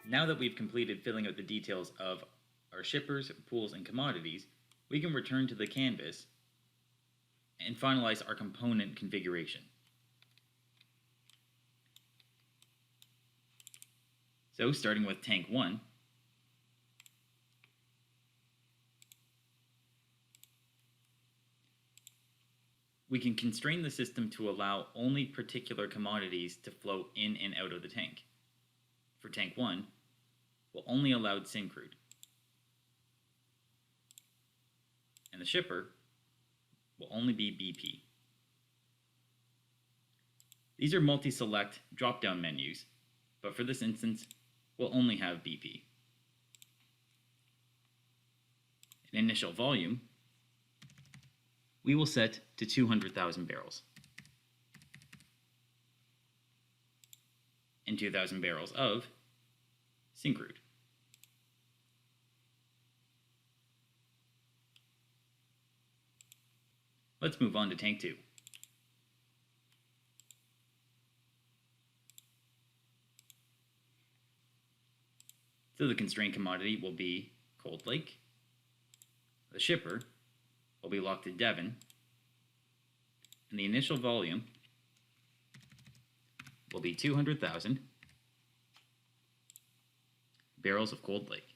Now that we've completed filling out the details of our shippers, pools, and commodities, we can return to the canvas and finalize our component configuration. So starting with tank 1, we can constrain the system to allow only particular commodities to flow in and out of the tank. For tank 1, we'll only allow Syncrude. And the shipper will only be BP. These are multi-select drop-down menus, but for this instance, we'll only have BP. An initial volume we will set to 200,000 barrels. And 2,000 barrels of Syncrude. Let's move on to tank 2. So the constrained commodity will be Cold Lake. The shipper will be locked to Devon. And the initial volume will be 200,000 barrels of Cold Lake.